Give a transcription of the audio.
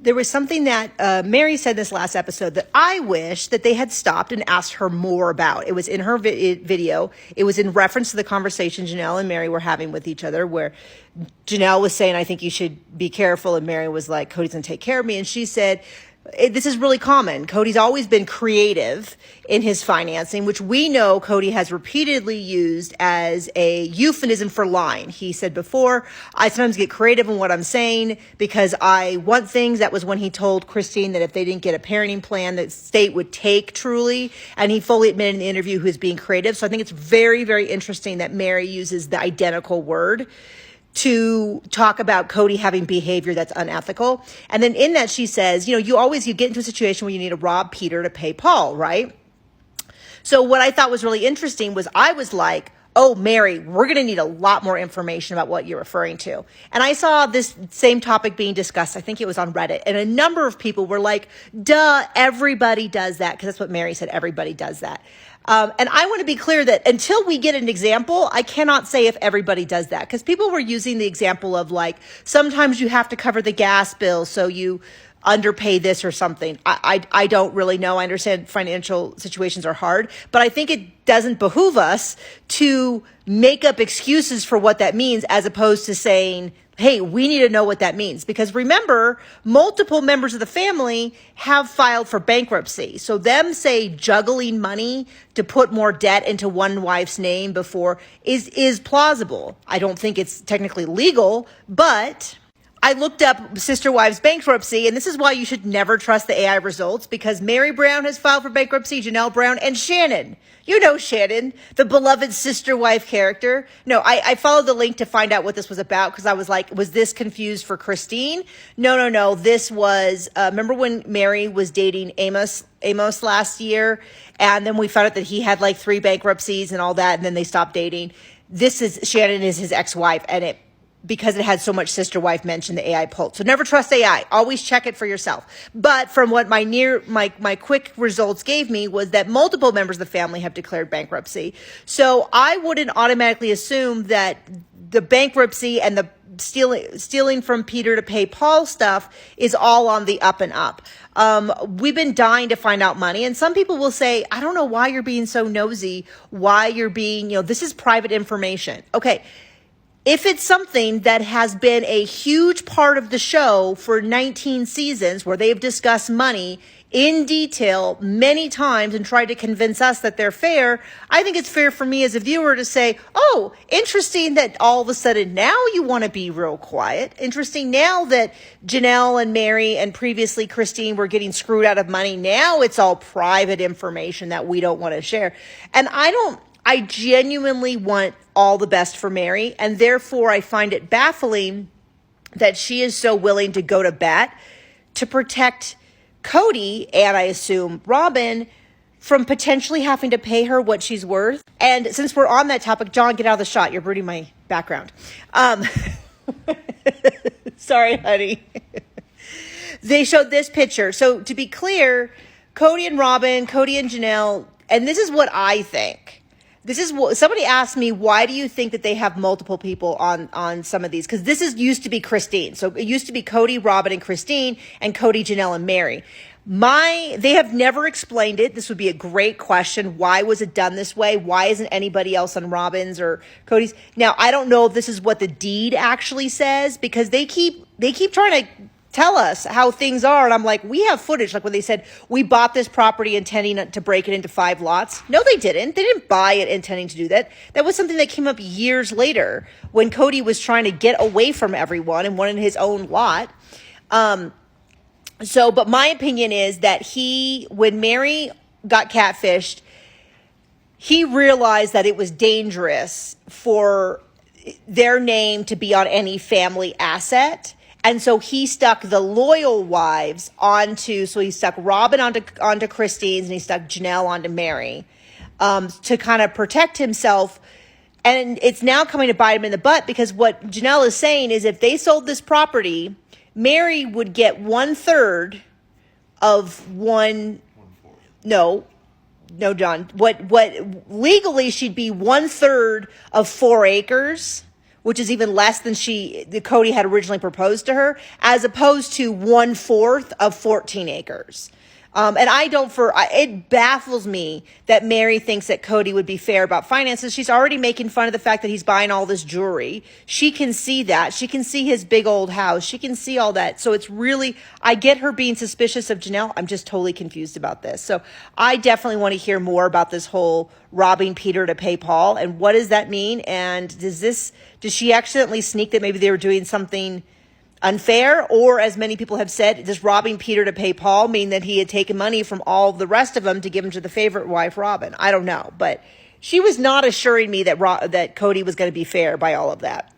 There was something that Meri said this last episode that I wish that they had stopped and asked her more about. It was in her video. It was in reference to the conversation Janelle and Meri were having with each other, where Janelle was saying, I think you should be careful. And Meri was like, Kody's going to take care of me. And she said, this is really common. Kody's always been creative in his financing, which we know Kody has repeatedly used as a euphemism for lying. He said before, I sometimes get creative in what I'm saying because I want things. That was when he told Christine that if they didn't get a parenting plan, that state would take Truly. And he fully admitted in the interview he was being creative. So I think it's very, very interesting that Meri uses the identical word to talk about Kody having behavior that's unethical. And then in that she says, you get into a situation where you need to rob Peter to pay Paul, right? So what I thought was really interesting was I was like, oh, Meri, we're going to need a lot more information about what you're referring to. And I saw this same topic being discussed. I think it was on Reddit. And a number of people were like, duh, everybody does that. Because that's what Meri said. Everybody does that. And I want to be clear that until we get an example, I cannot say if everybody does that. Because people were using the example of like, sometimes you have to cover the gas bill, so you underpay this or something. I don't really know. I understand financial situations are hard, but I think it doesn't behoove us to make up excuses for what that means, as opposed to saying, hey, we need to know what that means. Because remember, multiple members of the family have filed for bankruptcy. So them, say, juggling money to put more debt into one wife's name before is plausible. I don't think it's technically legal, but I looked up sister wives bankruptcy, and this is why you should never trust the AI results, because Meri Brown has filed for bankruptcy, Janelle Brown, and Shannon. You know Shannon, the beloved sister wife character. No, I followed the link to find out what this was about, because I was like, was this confused for Christine? No. This was, remember when Meri was dating Amos last year, and then we found out that he had like 3 bankruptcies and all that, and then they stopped dating. Shannon is his ex-wife, and because it had so much sister wife mention, the AI pulled. So never trust AI. Always check it for yourself. But from what my quick results gave me was that multiple members of the family have declared bankruptcy. So I wouldn't automatically assume that the bankruptcy and the stealing from Peter to pay Paul stuff is all on the up and up. We've been dying to find out money. And some people will say, I don't know why you're being so nosy, why you're being, this is private information. Okay. If it's something that has been a huge part of the show for 19 seasons, where they've discussed money in detail many times and tried to convince us that they're fair, I think it's fair for me as a viewer to say, oh, interesting that all of a sudden now you want to be real quiet. Interesting now that Janelle and Meri and previously Christine were getting screwed out of money. Now it's all private information that we don't want to share. And I genuinely want all the best for Meri, and therefore I find it baffling that she is so willing to go to bat to protect Kody, and I assume Robin, from potentially having to pay her what she's worth. And since we're on that topic, John, get out of the shot. You're ruining my background. Sorry, honey. They showed this picture. So to be clear, Kody and Robin, Kody and Janelle, and this is what I think. This is what somebody asked me, why do you think that they have multiple people on some of these? Because used to be Christine. So it used to be Kody, Robin, and Christine, and Kody, Janelle, and Meri. They have never explained it. This would be a great question. Why was it done this way? Why isn't anybody else on Robin's or Kody's? Now, I don't know if this is what the deed actually says, because they keep trying to tell us how things are. And I'm like, we have footage. Like when they said, we bought this property intending to break it into 5 lots. No, they didn't. They didn't buy it intending to do that. That was something that came up years later when Kody was trying to get away from everyone and wanted his own lot. But my opinion is that when Meri got catfished, he realized that it was dangerous for their name to be on any family asset. And so he stuck the loyal wives so he stuck Robin onto Christine's, and he stuck Janelle onto Meri, to kind of protect himself. And it's now coming to bite him in the butt, because what Janelle is saying is if they sold this property, Meri would get 1/3 of no, John, what legally she'd be 1/3 of 4 acres, which is even less than Kody had originally proposed to her, as opposed to 1/4 of 14 acres. And it baffles me that Meri thinks that Kody would be fair about finances. She's already making fun of the fact that he's buying all this jewelry. She can see that. She can see his big old house. She can see all that. So it's really, I get her being suspicious of Janelle. I'm just totally confused about this. So I definitely want to hear more about this whole robbing Peter to pay Paul. And what does that mean? And does she accidentally sneak that maybe they were doing something unfair? Or, as many people have said, does robbing Peter to pay Paul mean that he had taken money from all the rest of them to give them to the favorite wife, Robin? I don't know. But she was not assuring me that Kody was going to be fair by all of that.